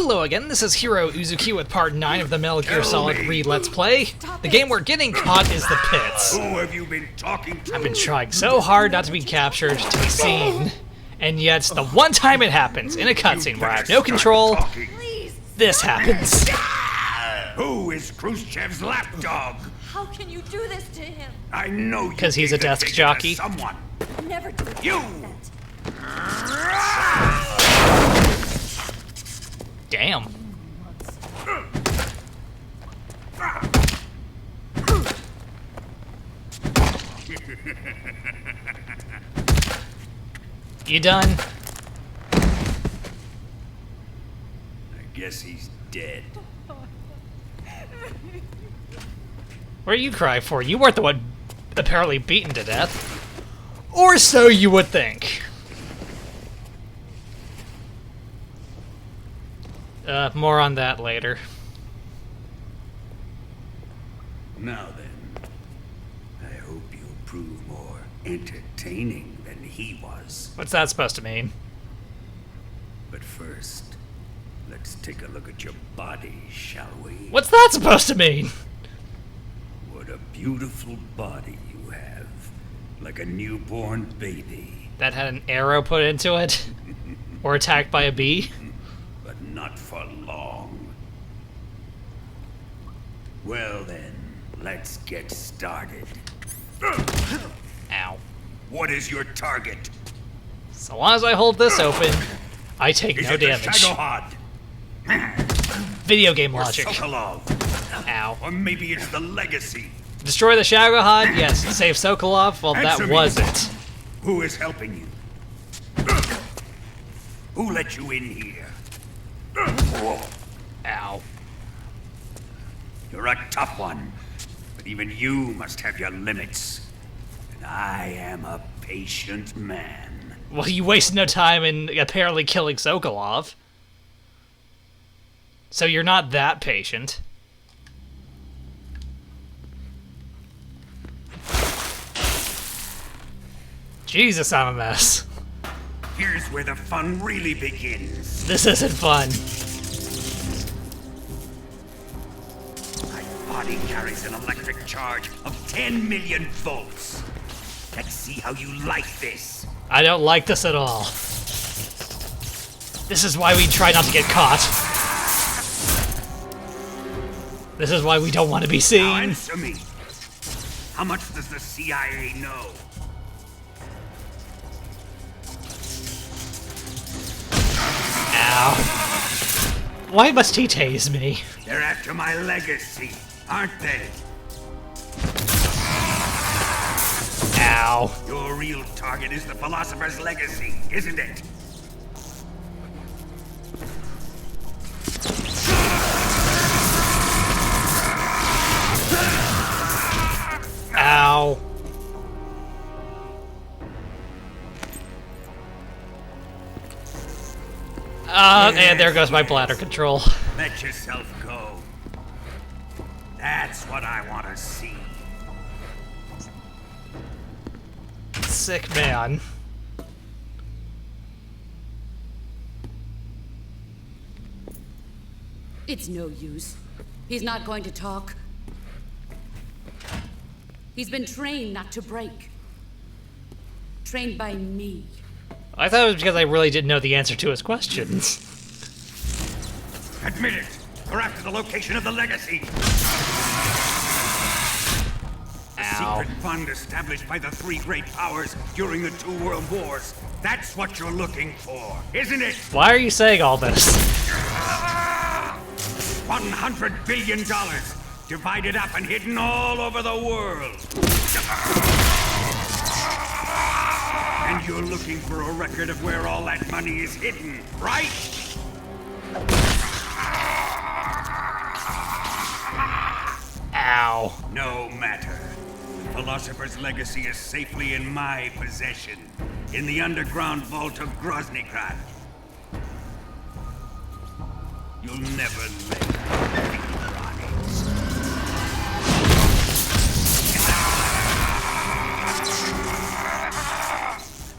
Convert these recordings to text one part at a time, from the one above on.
Hello again, this is Heero Uzuki with part 9 of the Metal Gear Solid 3 Let's Play. The game we're getting caught is the pits. Who have you been talking to? I've been trying so hard not to be captured, to be seen, and yet the one time it happens, in a cutscene where I have no control, this happens. Who is Khrushchev's lapdog? How can you do this to him? I know you. Because he's a desk jockey. Someone. Never do You. Damn. You done? I guess he's dead. What do you cry for? You weren't the one apparently beaten to death. Or so you would think. More on that later. Now then, I hope you'll prove more entertaining than he was. What's that supposed to mean? But first, let's take a look at your body, shall we? What's that supposed to mean? What a beautiful body you have. Like a newborn baby. That had an arrow put into it? Or attacked by a bee? But not for long. Well then, let's get started. Ow. What is your target? So long as I hold this open, I take Is no it the damage. Shagohod? Video game Or logic. Sokolov? Ow. Or maybe it's the Legacy? Destroy the Shagohod? Yes. Save Sokolov? Well, Answer that me. wasn't. Who is helping you? Who let you in here? Ow. You're a tough one, but even you must have your limits. And I am a patient man. Well, you wasted no time in apparently killing Sokolov. So you're not that patient. Jesus, I'm a mess. Here's where the fun really begins. This isn't fun. My body carries an electric charge of 10 million volts. Let's see how you like this. I don't like this at all. This is why we try not to get caught. This is why we don't want to be Now seen. answer me. How much does the CIA know? Ow. Why must he tase me? They're after my legacy, aren't they? Ow. Your real target is the philosopher's legacy, isn't it? Ow. And there goes my bladder control. Let yourself go. That's what I want to see. Sick man. It's no use. He's not going to talk. He's been trained not to break. Trained by me. I thought it was because I really didn't know the answer to his questions. Admit it. We're after the location of the legacy. A Ow. secret fund established by the three great powers during the 2 world wars. That's what you're looking for, isn't it? Why are you saying all this? $100 billion. Divided up and hidden all over the world. And you're looking for a record of where all that money is hidden, right? Ow. No matter. The Philosopher's legacy is safely in my possession, in the underground vault of Groznygrad. You'll never lay your finger on it.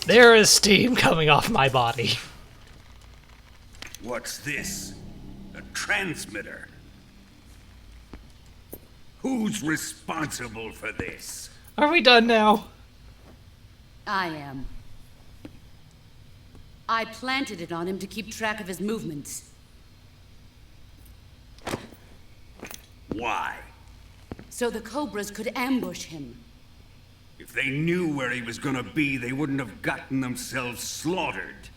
There is steam coming off my body. What's this? A transmitter. Who's responsible for this? Are we done now? I am. I planted it on him to keep track of his movements. Why? So the Cobras could ambush him. If they knew where he was gonna be, they wouldn't have gotten themselves slaughtered.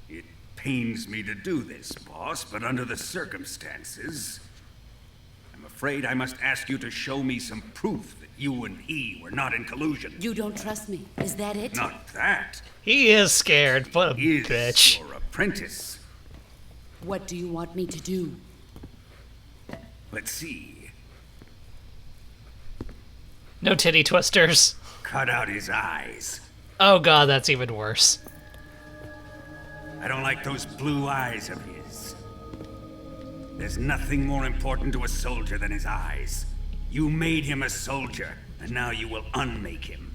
It pains me to do this, boss, but under the circumstances, I'm afraid I must ask you to show me some proof that you and he were not in collusion. You don't trust me, is that it? Not that. He is scared. What a He is bitch. your apprentice. What do you want me to do? Let's see. No titty twisters. Cut out his eyes. Oh god, that's even worse. I don't like those blue eyes of his. There's nothing more important to a soldier than his eyes. You made him a soldier, and now you will unmake him.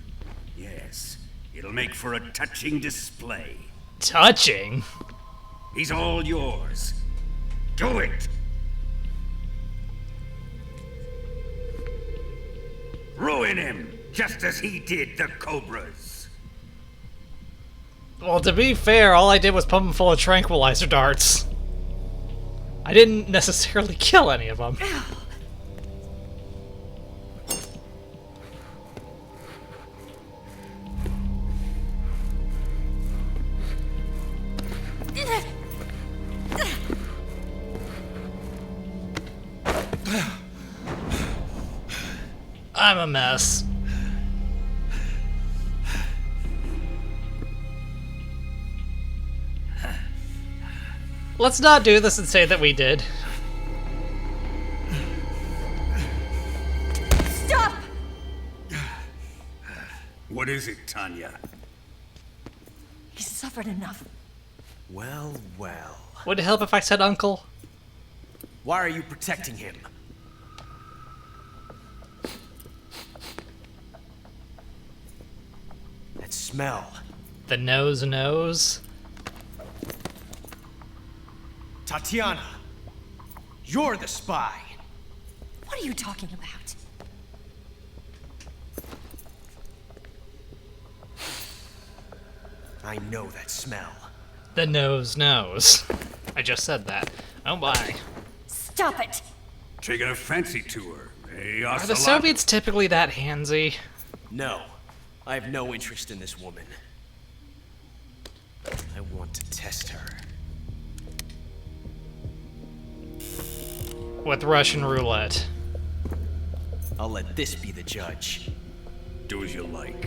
Yes, it'll make for a touching display. Touching? He's all yours. Do it! Ruin him, just as he did the Cobras. Well, to be fair, all I did was pump him full of tranquilizer darts. I didn't necessarily kill any of them. I'm a mess. Let's not do this and say that we did. Stop! What is it, Tanya? He's suffered enough. Well, well. Would it help if I said uncle? Why are you protecting him? That smell. The nose. Tatiana, you're the spy. What are you talking about? I know that smell. The nose. I just said that. Oh my. Stop it! Taking a fancy tour, eh, Are the Ocelot? Soviets typically that handsy? No, I have no interest in this woman. I want to test her. With Russian roulette. I'll let this be the judge. Do as you like.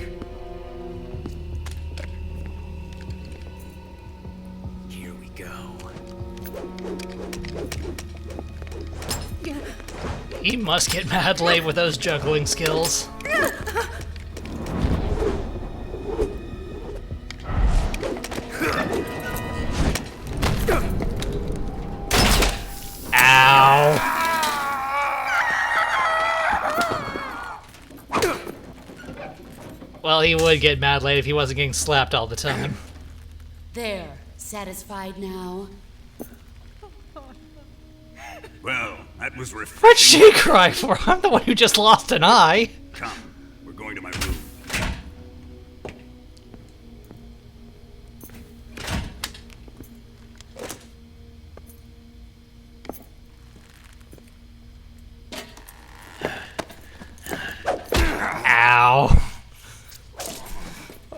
Here we go. He must get mad late with those juggling skills. Ow. Well, he would get mad late if he wasn't getting slapped all the time. There, satisfied now? Well, that was What'd refreshing. she cry for? I'm the one who just lost an eye. Come, we're going to my room. Ow.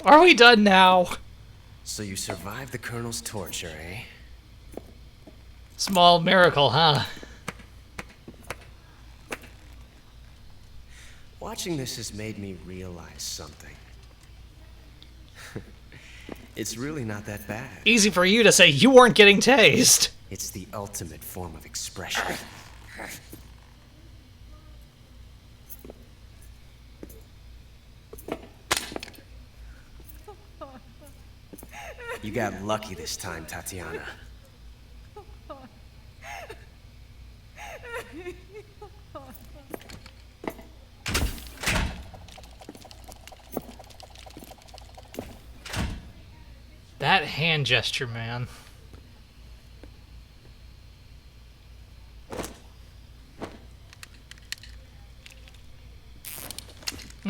Are we done now? So you survived the Colonel's torture, eh? Small miracle, huh? Watching this has made me realize something. It's really not that bad. Easy for you to say you weren't getting tased. It's the ultimate form of expression. You got lucky this time, Tatiana. That hand gesture, man.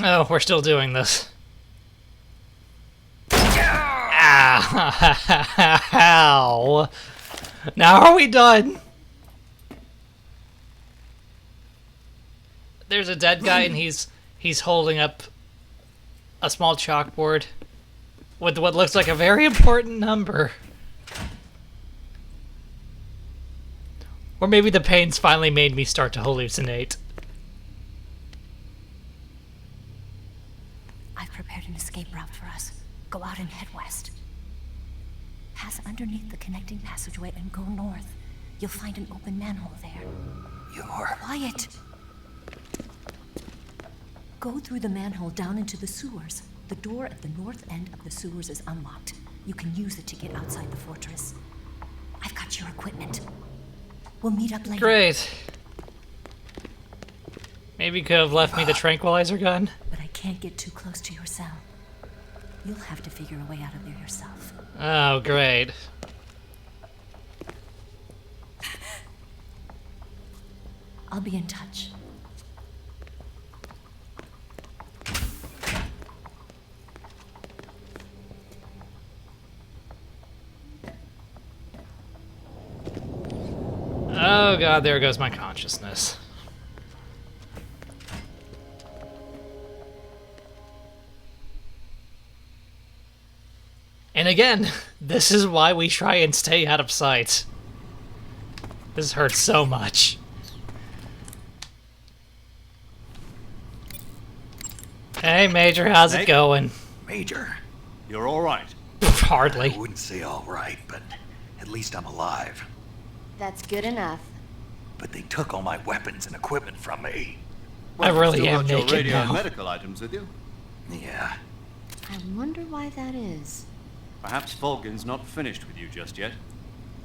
Oh, we're still doing this. Ow! Now are we done? There's a dead guy and he's holding up a small chalkboard with what looks like a very important number. Or maybe the pains finally made me start to hallucinate. I've prepared an escape route for us. Go out and head west. Pass underneath the connecting passageway and go north. You'll find an open manhole there. You're... Quiet! Go through the manhole down into the sewers. The door at the north end of the sewers is unlocked. You can use it to get outside the fortress. I've got your equipment. We'll meet up later. Great. Maybe you could have left me the tranquilizer gun. But I can't get too close to your cell. You'll have to figure a way out of there yourself. Oh, great. I'll be in touch. Oh god, there goes my consciousness. And again, this is why we try and stay out of sight. This hurts so much. Hey, Major, how's it going? Major, you're all right. Hardly. I wouldn't say all right, but at least I'm alive. That's good enough. But they took all my weapons and equipment from me. I really am got your naked radio and now. medical items with you. Yeah. I wonder why that is. Perhaps Volgin's not finished with you just yet.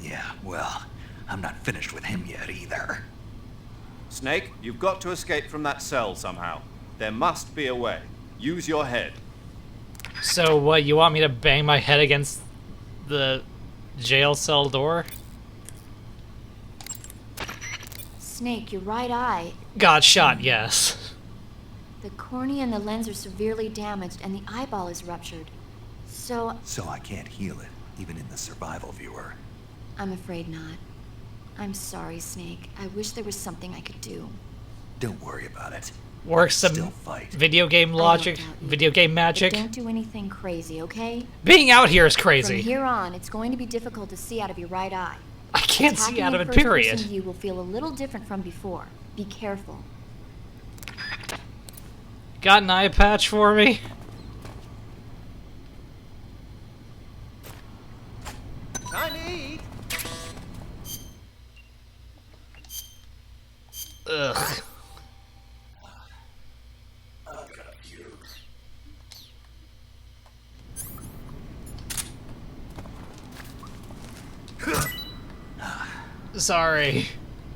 Yeah, well, I'm not finished with him yet either. Snake, you've got to escape from that cell somehow. There must be a way. Use your head. So what, you want me to bang my head against the jail cell door? Snake, your right eye. Got shot, yes. The cornea and the lens are severely damaged and the eyeball is ruptured. So, I can't heal it, even in the survival viewer. I'm afraid not. I'm sorry, Snake. I wish there was something I could do. Don't worry about it. Work some Still fight. video game logic, doubt you. video game magic. But don't do anything crazy, okay? Being out here is From crazy. here on, it's going to be difficult to see out of your right eye. I can't see Attacking out of in it, first-person period. view will feel a little different from before. Be careful. Got an eye patch for me? Time to eat. Ugh. Sorry.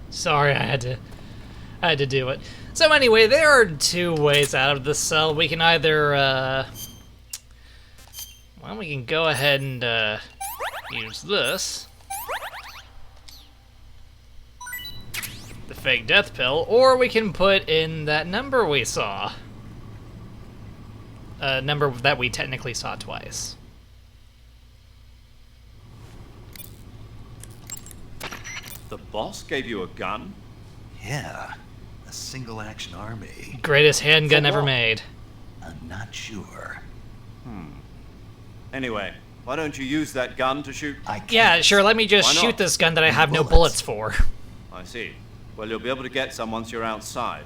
Sorry, I had to do it. So anyway, there are two ways out of this cell. We can either, well, we can go ahead and, use this. The fake death pill, or we can put in that number we saw. A number that we technically saw twice. The boss gave you a gun? Yeah, a single-action army. Greatest handgun For ever what? made. I'm not sure. Anyway, why don't you use that gun to shoot? I can't. Yeah, sure, let me just Why not? shoot this gun that I have no Bullets. bullets for. I see. Well, you'll be able to get some once you're outside.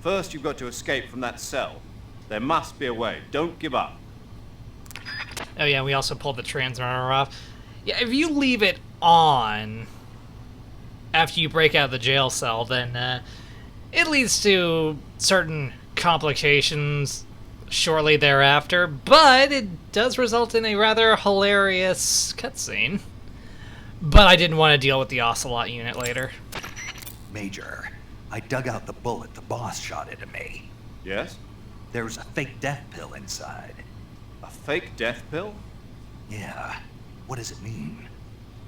First, you've got to escape from that cell. There must be a way. Don't give up. Oh yeah, we also pulled the transmitter off. Yeah, if you leave it on after you break out of the jail cell, then it leads to certain complications shortly thereafter, but it does result in a rather hilarious cutscene. But I didn't want to deal with the Ocelot unit later. Major, I dug out the bullet the boss shot into me. Yes? There was a fake death pill inside. A fake death pill? Yeah. What does it mean?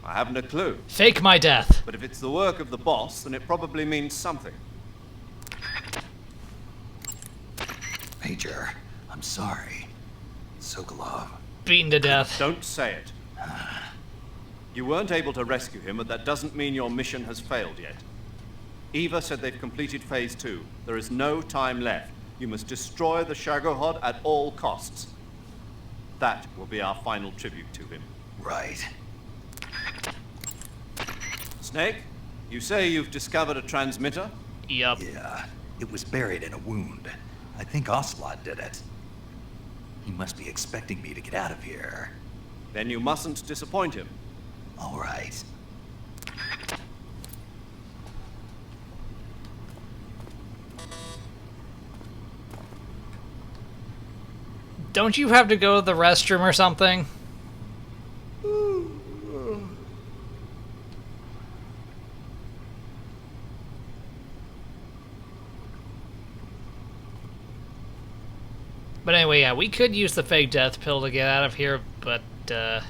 I haven't a clue. Fake my death. But if it's the work of the boss, then it probably means something. Major, I'm sorry. Sokolov. Beaten to death. Don't say it. You weren't able to rescue him, but that doesn't mean your mission has failed yet. Eva said they've completed phase 2. There is no time left. You must destroy the Shagohod at all costs. That will be our final tribute to him. Right. Snake, you say you've discovered a transmitter? Yup. Yeah, it was buried in a wound. I think Ocelot did it. He must be expecting me to get out of here. Then you mustn't disappoint him. All right. Don't you have to go to the restroom or something? But anyway, yeah, we could use the fake death pill to get out of here, but, I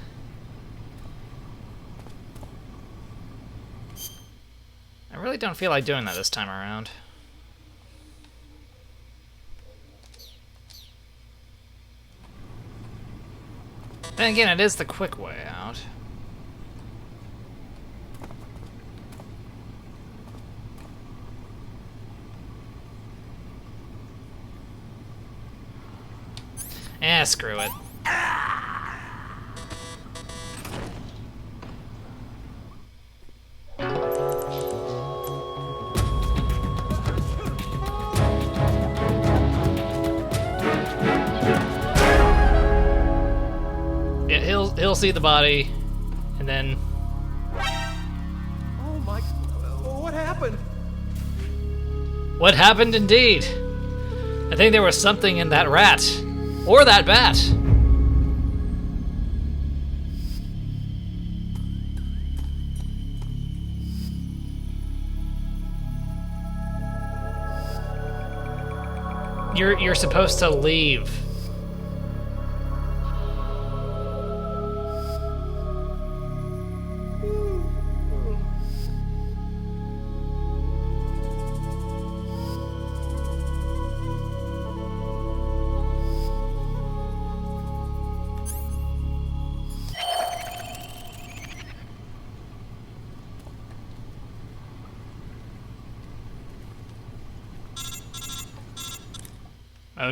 really don't feel like doing that this time around. Then again, it is the quick way out. Screw it. Yeah, he'll see the body, and then... Oh my... What happened? What happened indeed? I think there was something in that rat. Or that bat. You're supposed to leave.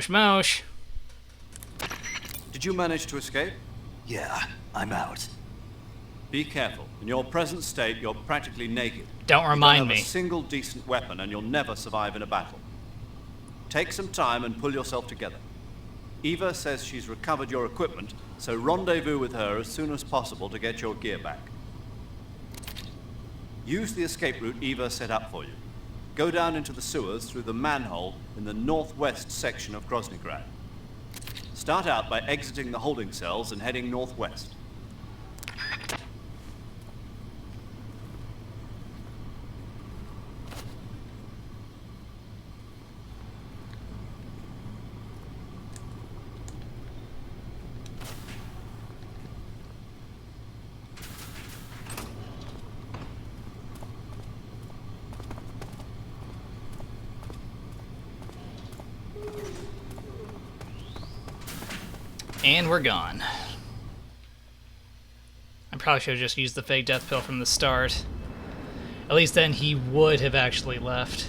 Mosh mosh. Did you manage to escape? Yeah, I'm out. Be careful. In your present state, you're practically naked. Don't remind you don't me. have a single decent weapon, and you'll never survive in a battle. Take some time and pull yourself together. Eva says she's recovered your equipment, so rendezvous with her as soon as possible to get your gear back. Use the escape route Eva set up for you. Go down into the sewers through the manhole in the northwest section of Groznygrad. Start out by exiting the holding cells and heading northwest. And we're gone. I probably should have just used the fake death pill from the start. At least then he would have actually left.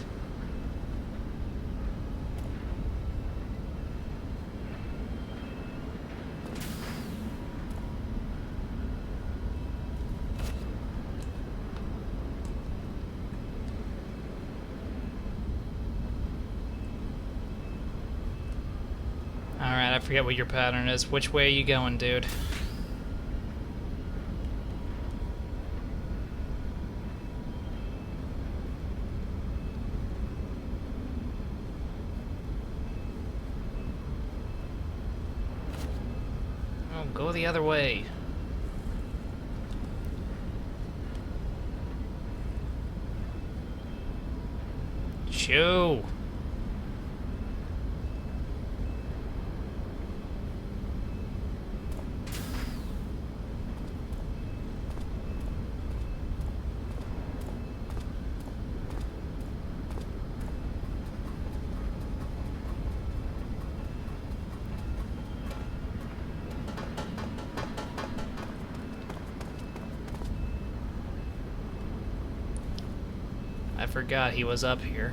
Alright, I forget what your pattern is. Which way are you going, dude? Oh, go the other way. Shoo! I forgot he was up here.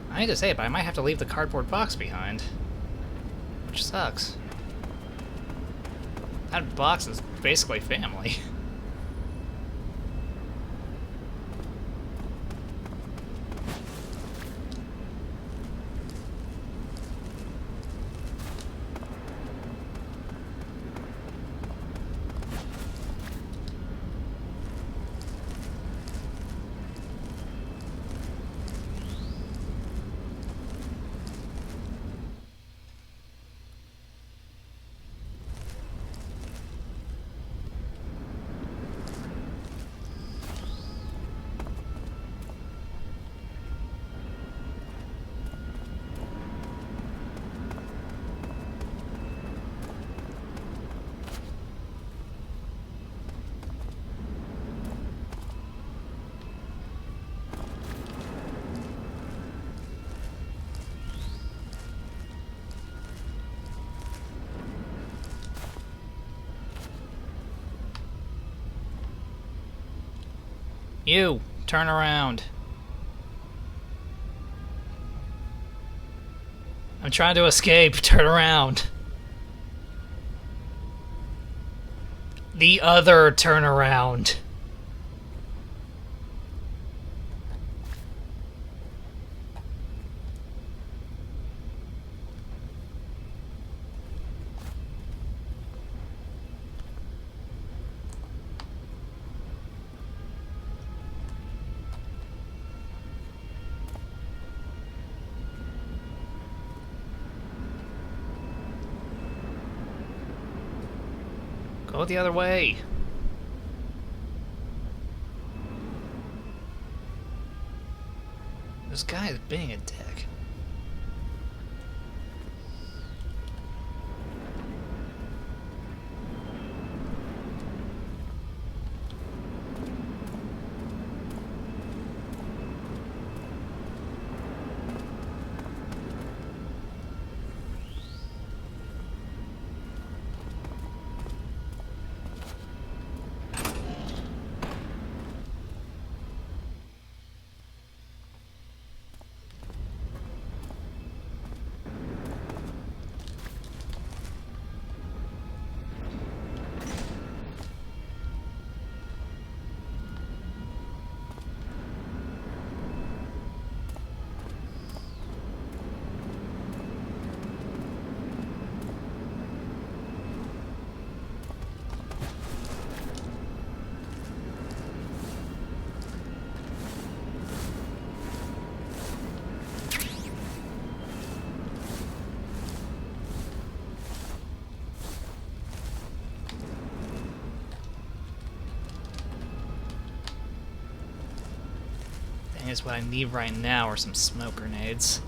I hate to say it, but I might have to leave the cardboard box behind. Which sucks. That box is basically family. You, turn around. I'm trying to escape. Turn around. The other turnaround. Go the other way. This guy is being a dick. Thing is, what I need right now are some smoke grenades.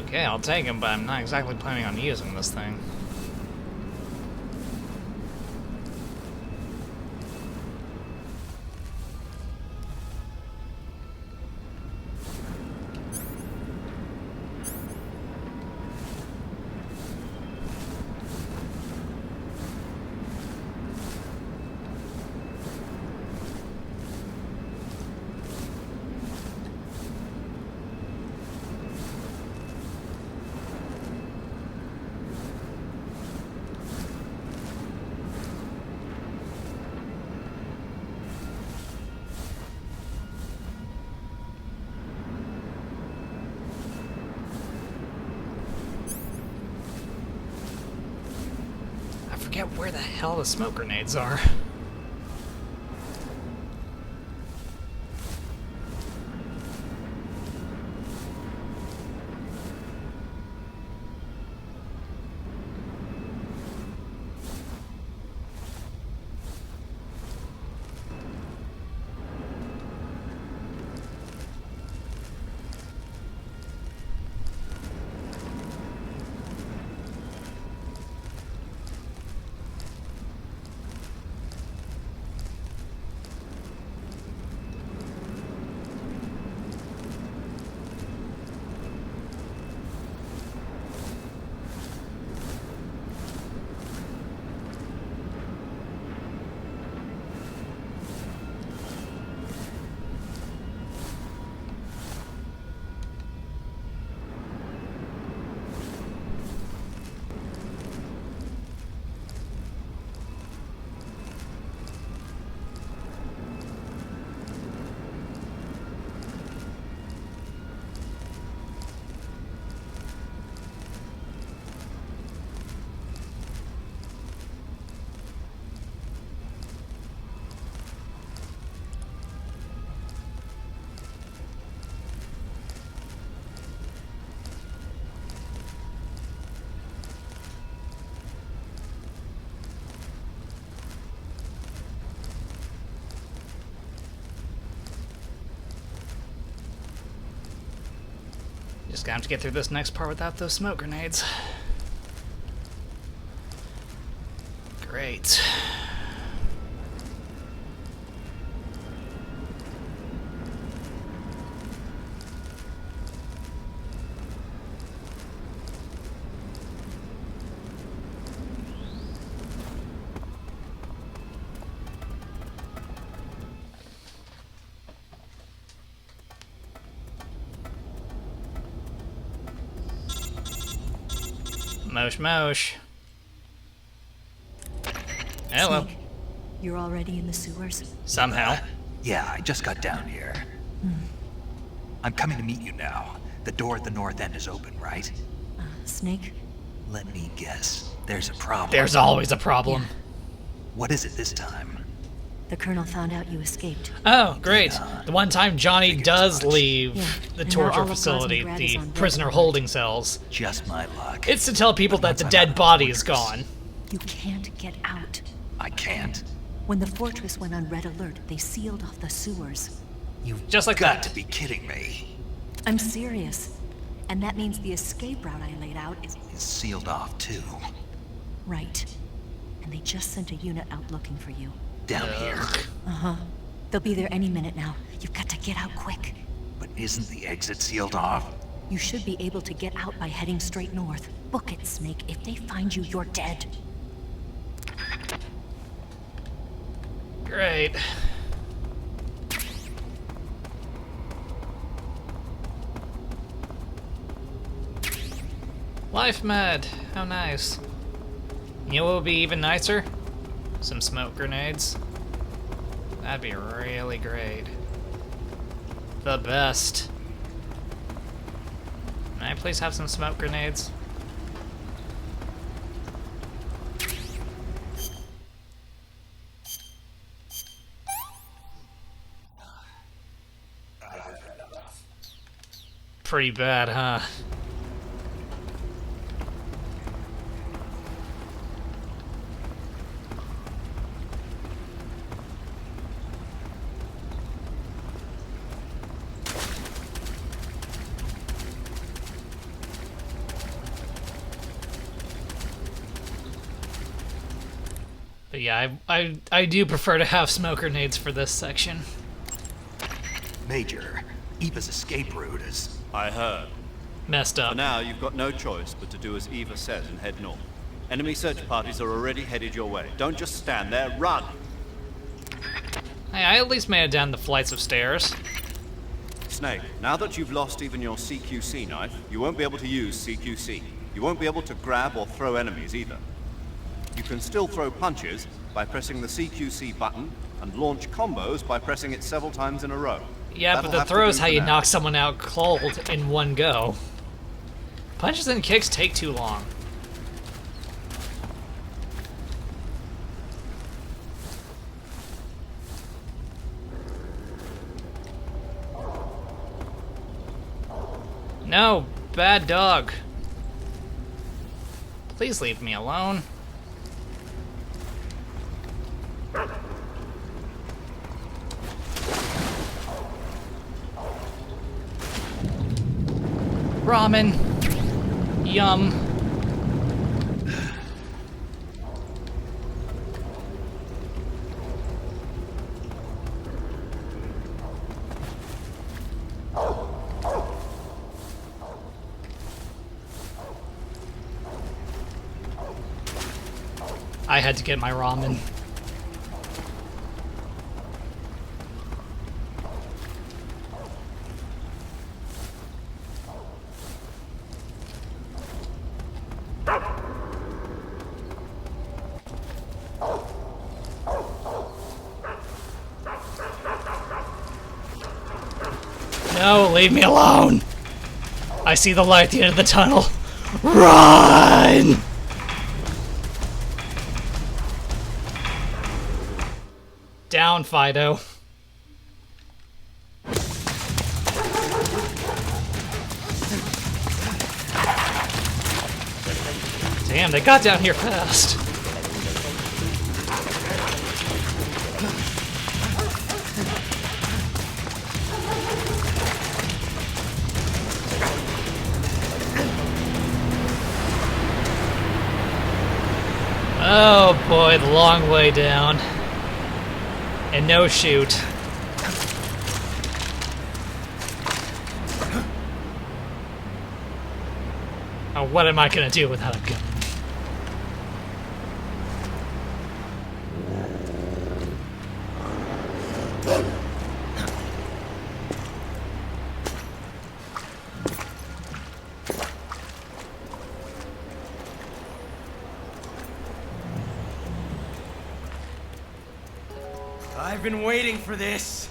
Okay, I'll take him, but I'm not exactly planning on using this thing. where the hell the smoke grenades are. Just gonna have to get through this next part without those smoke grenades. Great. Mosh mosh. Hello. Snake, you're already in the sewers? Somehow. Yeah, I just got down here. I'm coming to meet you now. The door at the north end is open, right? Snake? Let me guess. There's a problem. There's always a problem. What is it this time? The Colonel found out you escaped. Oh, great. The one time Johnny does leave Yeah, the and now all torture of facility, Cosmic Rat the is on red prisoner alert. holding cells. Just my luck. It's to tell people that the once I'm out dead of the body is fortress- gone. You can't get out. I can't. When the fortress went on red alert, they sealed off the sewers. You've Just like got that. to be kidding me. I'm serious. And that means the escape route I laid out is It's sealed off too. right. And they just sent a unit out looking for you. Down here. They'll be there any minute now. You've got to get out quick. But isn't the exit sealed off? You should be able to get out by heading straight north. Book it, Snake. If they find you, you're dead. Great. Life med. How nice. You know what would be even nicer? Some smoke grenades. That'd be really great. The best. May I please have some smoke grenades? Pretty bad, huh? But yeah, I do prefer to have smoke grenades for this section. Major, Eva's escape route is... I heard. Messed For up. now, you've got no choice but to do as Eva says and head north. Enemy search parties are already headed your way. Don't just stand there, run! Hey, I at least made it down the flights of stairs. Snake, now that you've lost even your CQC knife, you won't be able to use CQC. You won't be able to grab or throw enemies either. You can still throw punches by pressing the CQC button and launch combos by pressing it several times in a row. Yeah, That'll but the have to throw's do how for you now. knock someone out cold in one go. Punches and kicks take too long. No, bad dog. Please leave me alone. Ramen. Yum. I had to get my ramen. No, leave me alone! I see the light at the end of the tunnel. Run! Down, Fido. Damn, they got down here fast. Oh boy, the long way down. And no shoot. Oh, what am I gonna do without a gun? I've been waiting for this.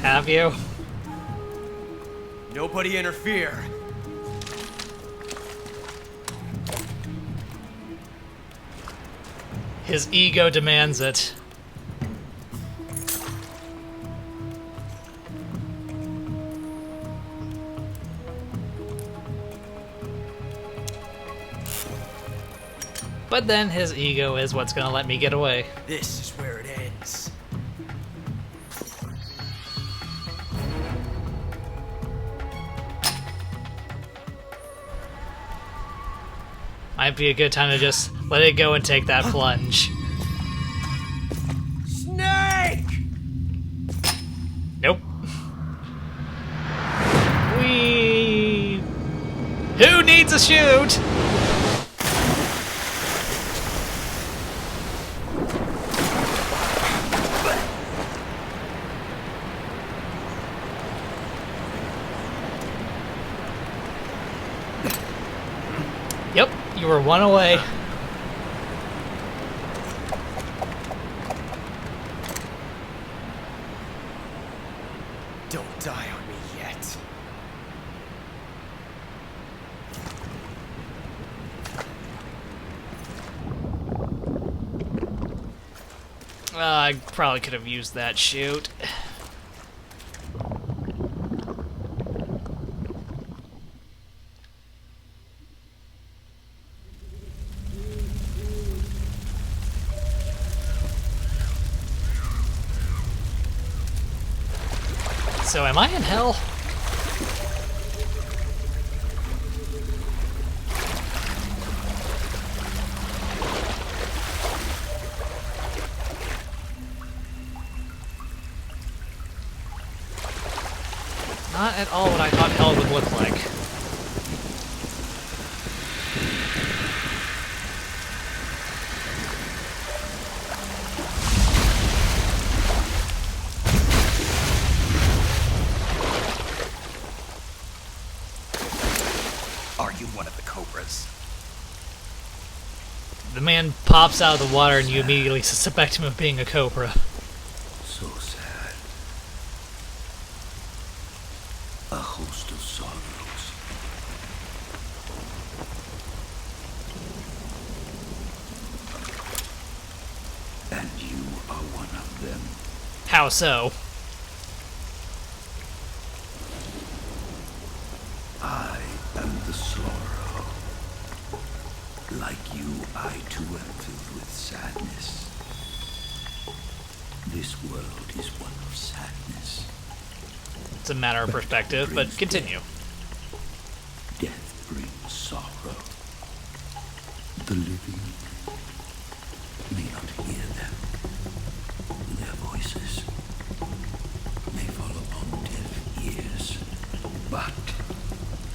Have you? Nobody interfere. His ego demands it. But then his ego is what's gonna let me get away. This is where it ends. Might be a good time to just let it go and take that plunge. Snake! Nope. Who needs a shoot? Yep, you were one away. Don't die on me yet. I probably could have used that shoot. So am I in hell? Not at all what I thought hell would look like. Are you one of the cobras? The man pops out of the water and you immediately suspect him of being a cobra. So sad. A host of sorrows. And you are one of them. How so? I sorrow. Like you, I too am filled with sadness. This world is one of sadness. It's a matter of perspective, but continue. Death brings sorrow. The living may not hear them. Their voices may fall upon deaf ears. But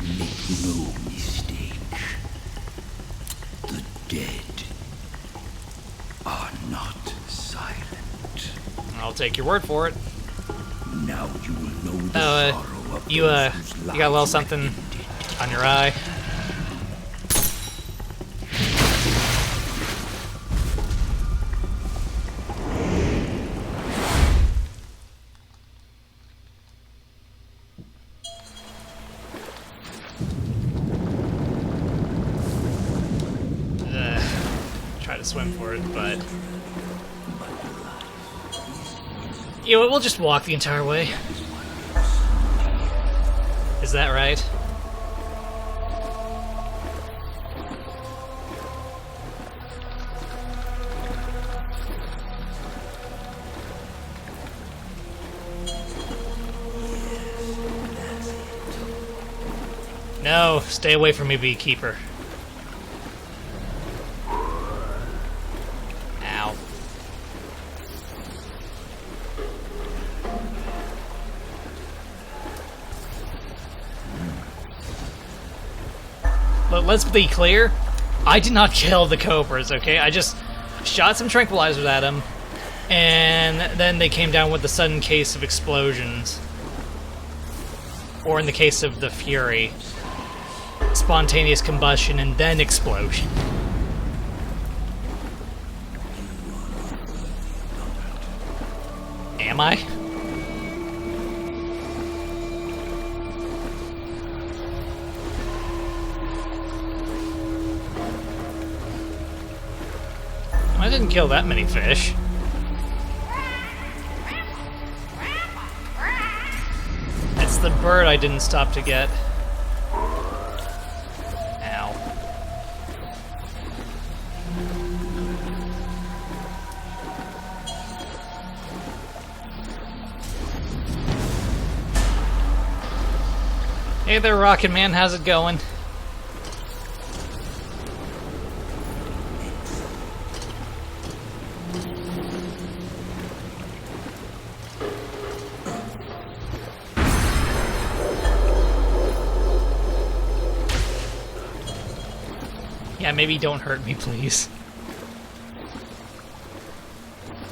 make no mistake. The dead are not silent. I'll take your word for it. Now you will know the sorrow of you those whose you got a little lives something ended. on your eye. Try to swim for it, but you know what, we'll just walk the entire way. Is that right? No, stay away from me, beekeeper. Ow. But let's be clear, I did not kill the cobras, okay? I just shot some tranquilizers at them, and then they came down with a sudden case of explosions. Or in the case of the Fury, spontaneous combustion and then explosion. Am I? I didn't kill that many fish. It's the bird I didn't stop to get. Ow. Hey there, Rocket Man, how's it going? Yeah, maybe don't hurt me, please.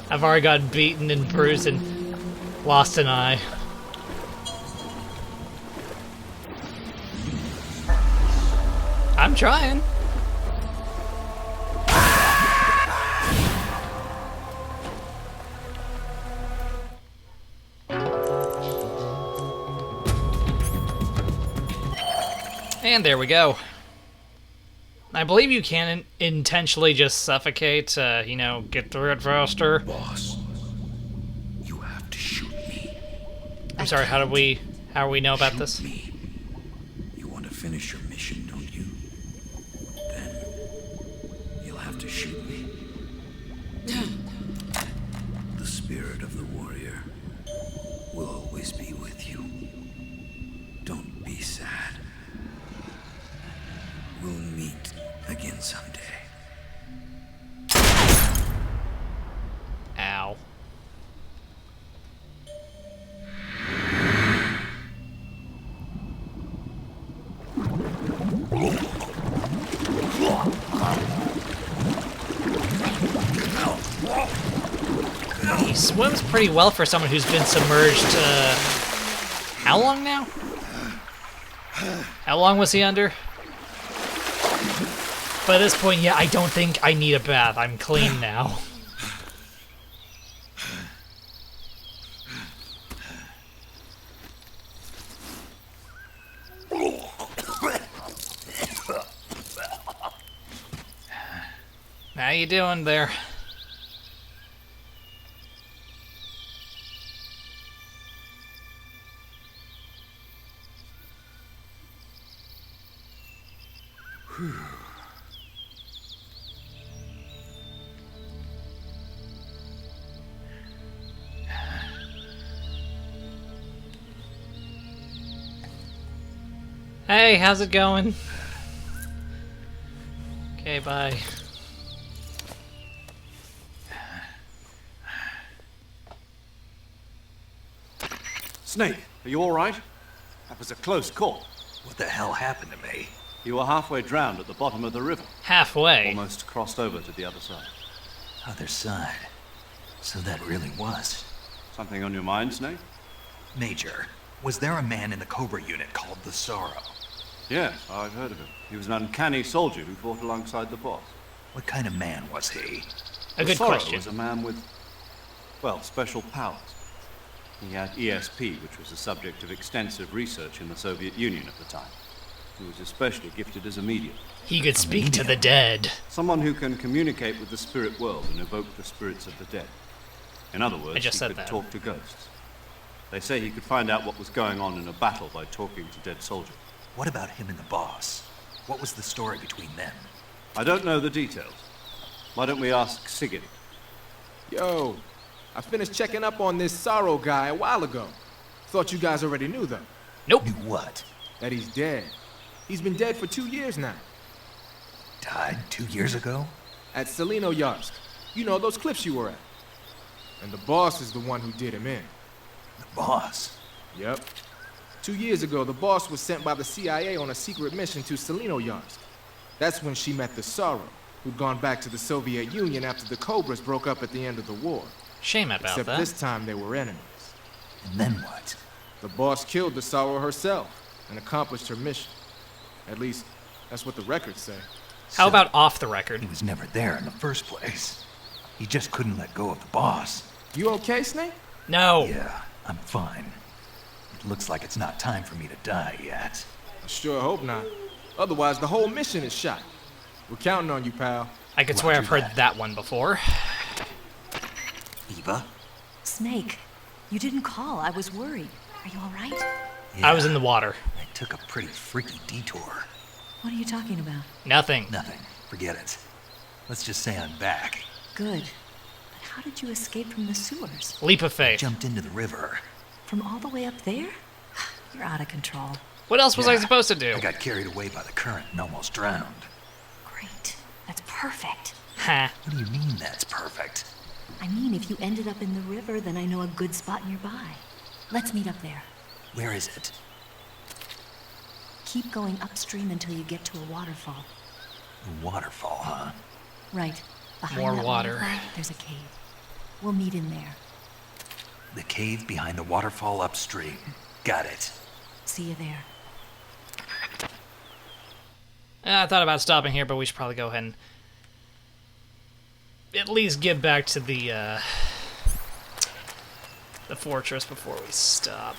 I've already got beaten and bruised and lost an eye. I'm trying. And there we go. I believe you can intentionally just suffocate, you know, get through it faster. Boss, you have to shoot me. I'm sorry, how do we know about this? Shoot me. You want to finish your mission, don't you? Then you'll have to shoot me. The spirit of the warrior will always be with you. Don't be sad. We'll meet again someday. Ow. He swims pretty well for someone who's been submerged, how long now? How long was he under? But at this point, yeah, I don't think I need a bath. I'm clean now. How you doing there? Hey, how's it going? Okay, bye. Snake, are you all right? That was a close call. What the hell happened to me? You were halfway drowned at the bottom of the river. Halfway. Almost crossed over to the other side. Other side. So that really was. Something on your mind, Snake? Major, was there a man in the Cobra unit called the Sorrow? Yes, I've heard of him. He was an uncanny soldier who fought alongside the boss. What kind of man was he? A good Sorrow question. was a man with, well, special powers. He had ESP, which was the subject of extensive research in the Soviet Union at the time. He was especially gifted as a medium. He could speak to the dead. Someone who can communicate with the spirit world and evoke the spirits of the dead. In other words, he could talk to ghosts. They say he could find out what was going on in a battle by talking to dead soldiers. What about him and the boss? What was the story between them? I don't know the details. Why don't we ask Sigurd? Yo, I finished checking up on this Sorrow guy a while ago. Thought you guys already knew, though. Nope. Knew what? That he's dead. He's been dead for 2 years now. Died 2 years ago? At Selino-Yarsk. You know, those cliffs you were at. And the boss is the one who did him in. The boss? Yep. 2 years ago, the boss was sent by the CIA on a secret mission to Selino-Yarsk. That's when she met the Sorrow, who'd gone back to the Soviet Union after the Cobras broke up at the end of the war. Shame about Except that. this time they were enemies. And then what? The boss killed the Sorrow herself and accomplished her mission. At least, that's what the records say. How So, about off the record? he was never there in the first place. He just couldn't let go of the boss. You okay, Snake? No. Yeah, I'm fine. It looks like it's not time for me to die yet. I sure hope not. Otherwise, the whole mission is shot. We're counting on you, pal. I could swear Roger I've heard that. that one before. Eva? Snake, you didn't call. I was worried. Are you all right? I was in the water. I took a pretty freaky detour. What are you talking about? Nothing. Nothing. Forget it. Let's just say I'm back. Good. But how did you escape from the sewers? Leap of faith. Jumped into the river. From all the way up there? You're out of control. What else was I Yeah, supposed to do? I got carried away by the current and almost drowned. Great. That's perfect. Ha. What do you mean that's perfect? I mean, if you ended up in the river, then I know a good spot nearby. Let's meet up there. Where is it? Keep going upstream until you get to a waterfall. A waterfall, huh? Right. Behind More that water. waterfall, there's a cave. We'll meet in there. The cave behind the waterfall upstream. Got it. See you there. I thought about stopping here, but we should probably go ahead and at least get back to the fortress before we stop.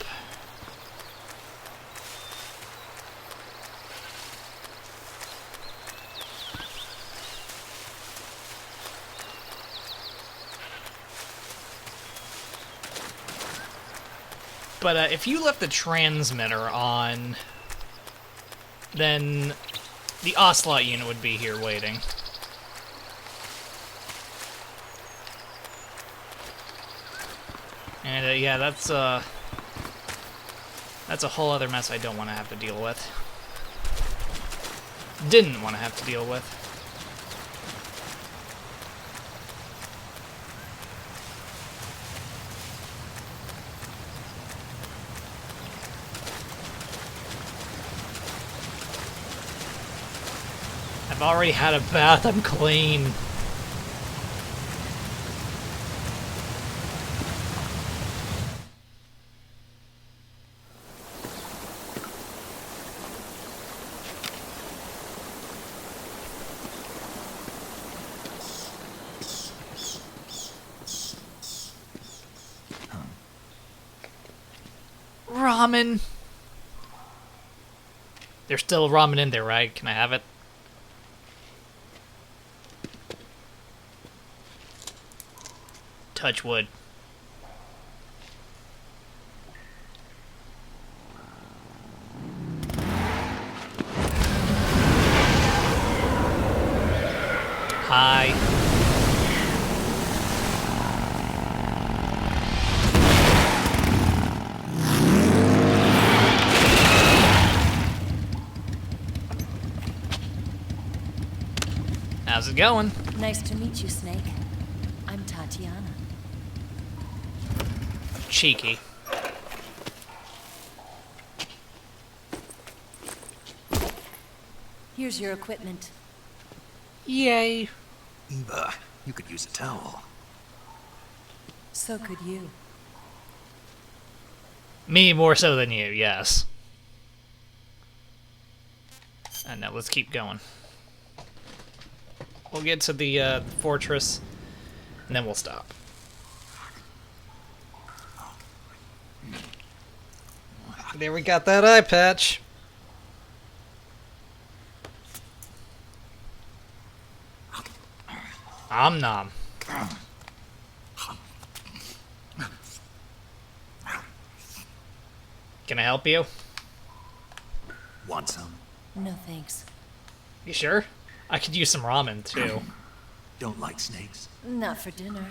But if you left the transmitter on, then the Ocelot unit would be here waiting. And yeah, that's a whole other mess I don't want to have to deal with. Didn't want to have to deal with. I've already had a bath, I'm clean. Ramen. There's still ramen in there, right? Can I have it? Touch wood. How's it going? Nice to meet you, Snake. I'm Tatiana. Cheeky. Here's your equipment. Yay. Eva, you could use a towel. So could you. Me more so than you, yes. And now let's keep going. We'll get to the fortress, and then we'll stop. There we got that eye patch. Om nom. Can I help you? Want some? No thanks. You sure? I could use some ramen too. Don't like snakes? Not for dinner.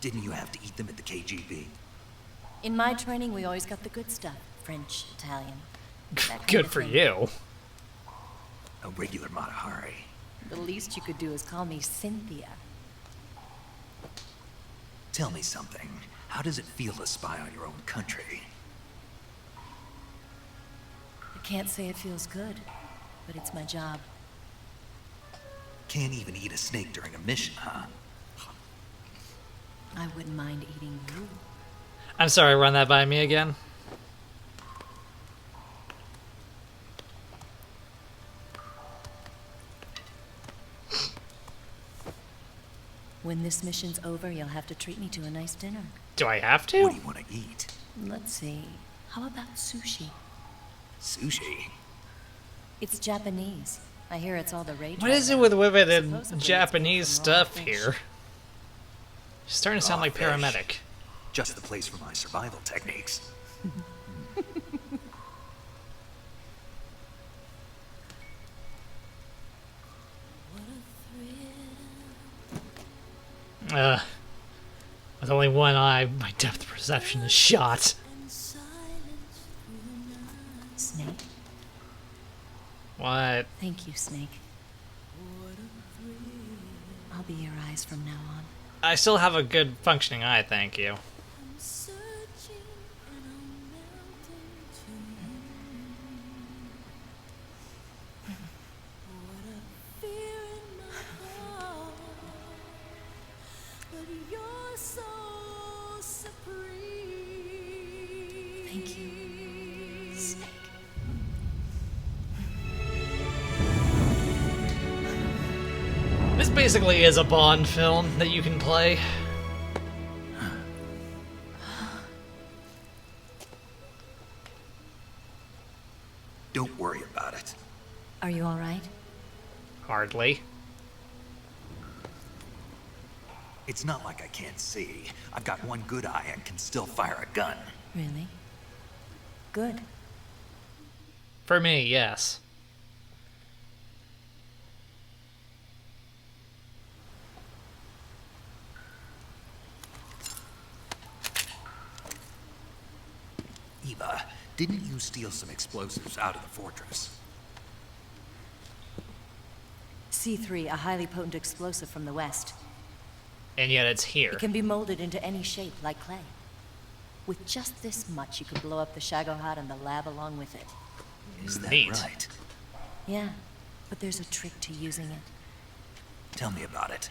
Didn't you have to eat them at the KGB? In my training, we always got the good stuff. French, Italian. that kind Good of for thing. you. A regular Matahari. The least you could do is call me Cynthia. Tell me something. How does it feel to spy on your own country? I can't say it feels good, but it's my job. Can't even eat a snake during a mission, huh? I wouldn't mind eating you. I'm sorry, run that by me again. When this mission's over, you'll have to treat me to a nice dinner. Do I have What to? do you want to eat? Let's see. How about sushi? Sushi? It's Japanese. I hear it's all the rage. What right is it now. with women Supposedly and it's made Japanese from raw stuff fish. here? She's starting to sound Raw like fish. paramedic. Just the place for my survival techniques. With only one eye, my depth perception is shot. Snake? What? Thank you, Snake. I'll be your eyes from now on. I still have a good functioning eye, thank you. Thank you, Snake. This basically is a Bond film that you can play. Don't worry about it. Are you all right? Hardly. It's not like I can't see. I've got one good eye and can still fire a gun. Really? Good. For me, yes. Eva, didn't you steal some explosives out of the fortress? C3, a highly potent explosive from the west. And yet it's here. It can be molded into any shape, like clay. With just this much, you could blow up the Shagohod and the lab along with it. Is that Neat. right? Yeah, but there's a trick to using it. Tell me about it.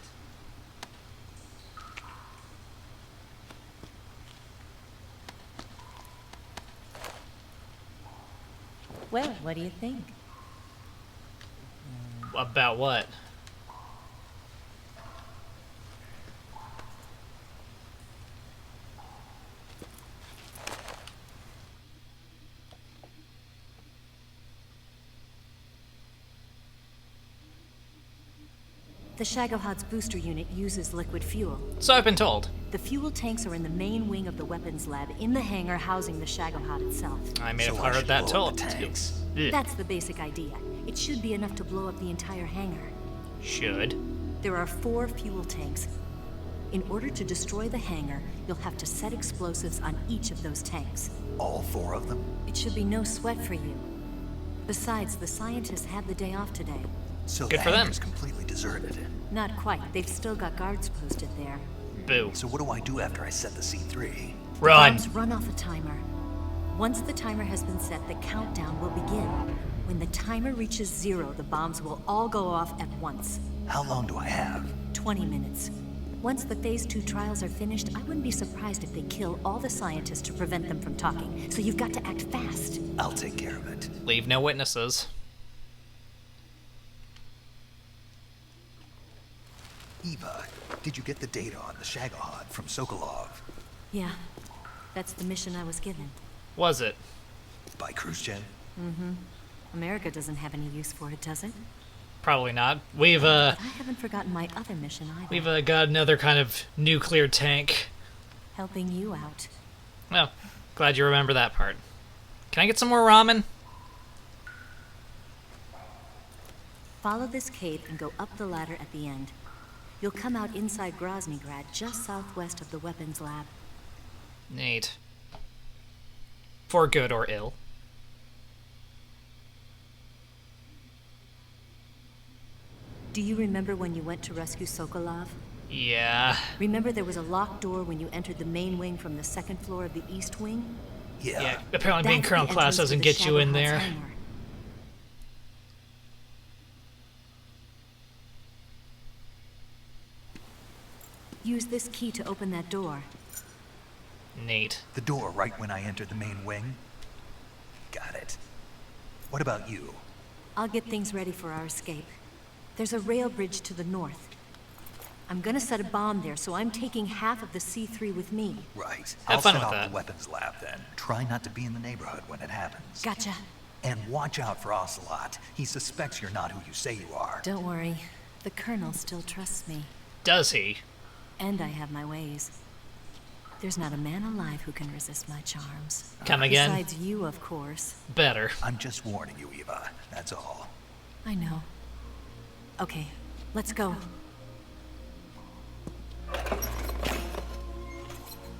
Well, what do you think? About what? The Shagohod's booster unit uses liquid fuel. So I've been told. The fuel tanks are in the main wing of the weapons lab in the hangar housing the Shagohod itself. I may have So I heard should that blow up told the too. tanks. Ugh. That's the basic idea. It should be enough to blow up the entire hangar. Should. There are 4 fuel tanks. In order to destroy the hangar, you'll have to set explosives on each of those tanks. All 4 of them? It should be no sweat for you. Besides, the scientists had the day off today. So Good the for them. hangar's completely deserted. Not quite. They've still got guards posted there. Boo. So what do I do after I set the C3? Run. Bombs run off a timer. Once the timer has been set, the countdown will begin. When the timer reaches 0, the bombs will all go off at once. How long do I have? 20 minutes. Once the Phase 2 trials are finished, I wouldn't be surprised if they kill all the scientists to prevent them from talking. So you've got to act fast. I'll take care of it. Leave no witnesses. Eva, did you get the data on the Shagohod from Sokolov? Yeah, that's the mission I was given. Was it? By cruise jet? America doesn't have any use for it, does it? Probably not. We've I haven't forgotten my other mission either. we've got another kind of nuclear tank. Helping you out. Well, glad you remember that part. Can I get some more ramen? Follow this cave and go up the ladder at the end. You'll come out inside Groznygrad, just southwest of the weapons lab. Neat. For good or ill. Do you remember when you went to rescue Sokolov? Yeah. Remember there was a locked door when you entered the main wing from the second floor of the east wing? Yeah. Apparently being That's Colonel the Class entrance to doesn't the get you in Shagohod's there. hangar. Use this key to open that door. Neat. The door right when I entered the main wing? Got it. What about you? I'll get things ready for our escape. There's a rail bridge to the north. I'm gonna set a bomb there, so I'm taking half of the C3 with me. Right. Have I'll fun set with off that. the weapons lab then. Try not to be in the neighborhood when it happens. Gotcha. And watch out for Ocelot. He suspects you're not who you say you are. Don't worry. The Colonel still trusts me. Does he? And I have my ways. There's not a man alive who can resist my charms. Come again? Besides you, of course. Better. I'm just warning you, Eva. That's all. I know. Okay, let's go.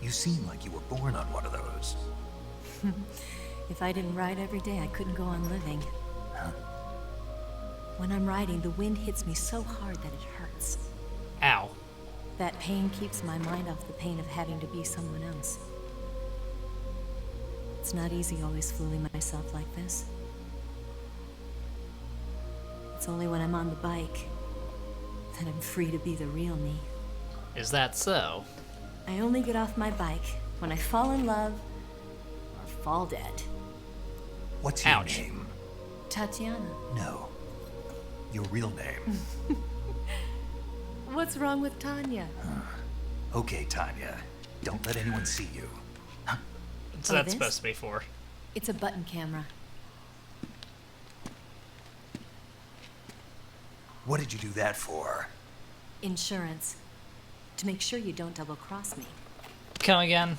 You seem like you were born on one of those. If I didn't ride every day, I couldn't go on living. Huh? When I'm riding, the wind hits me so hard that it hurts. Ow. That pain keeps my mind off the pain of having to be someone else. It's not easy always fooling myself like this. It's only when I'm on the bike that I'm free to be the real me. Is that so? I only get off my bike when I fall in love or fall dead. What's your Ouch. name? Tatiana. No. Your real name. What's wrong with Tanya? Okay, Tanya. Don't let anyone see you. What's Oh, that this? supposed to be for? It's a button camera. What did you do that for? Insurance. To make sure you don't double-cross me. Come again?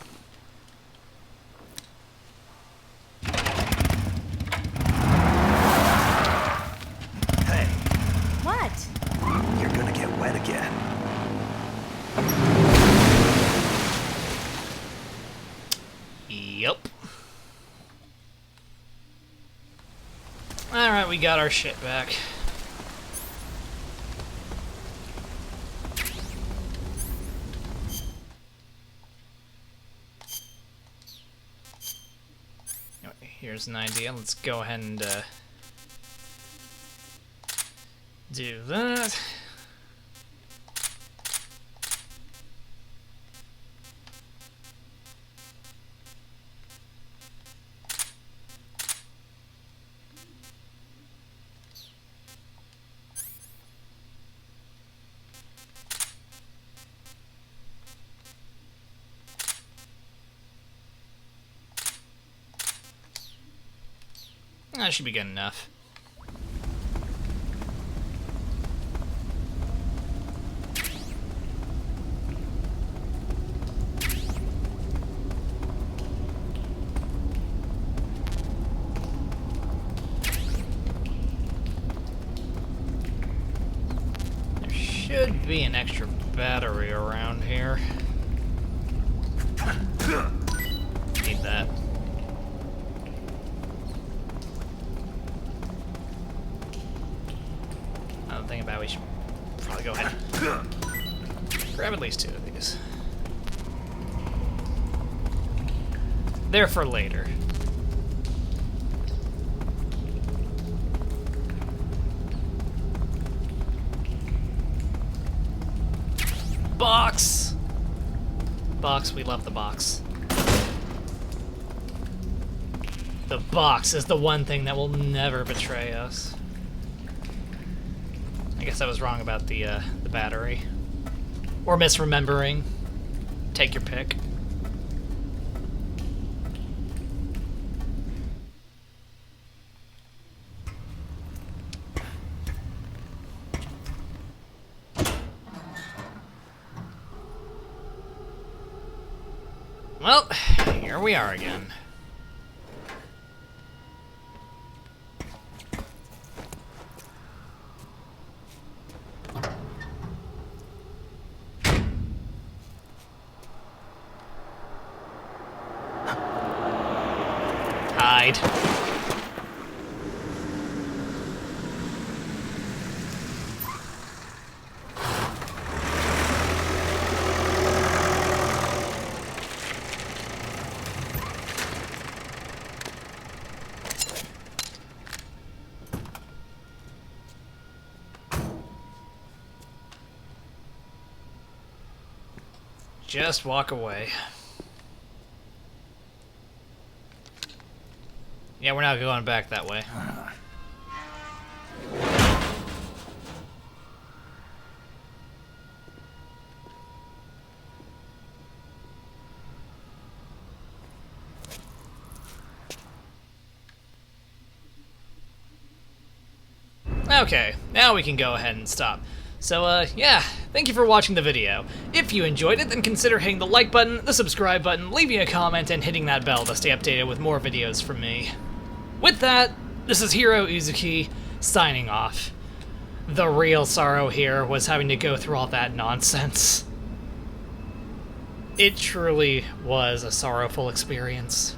Hey, What? you're gonna get wet again. Yup. Alright, we got our shit back. Here's an idea. Let's go ahead and do that. That should be good enough. There should be an extra battery around here. Need that. about, we should probably go ahead and grab at least 2 of these. There for later. Box! Box, we love the box. The box is the one thing that will never betray us. I guess I was wrong about the battery. Or misremembering. Take your pick. Well, here we are again. Hide. Just walk away. Yeah, we're not going back that way. Okay, now we can go ahead and stop. So, yeah, thank you for watching the video. If you enjoyed it, then consider hitting the like button, the subscribe button, leaving a comment, and hitting that bell to stay updated with more videos from me. With that, this is Heero Uzuki, signing off. The real sorrow here was having to go through all that nonsense. It truly was a sorrowful experience.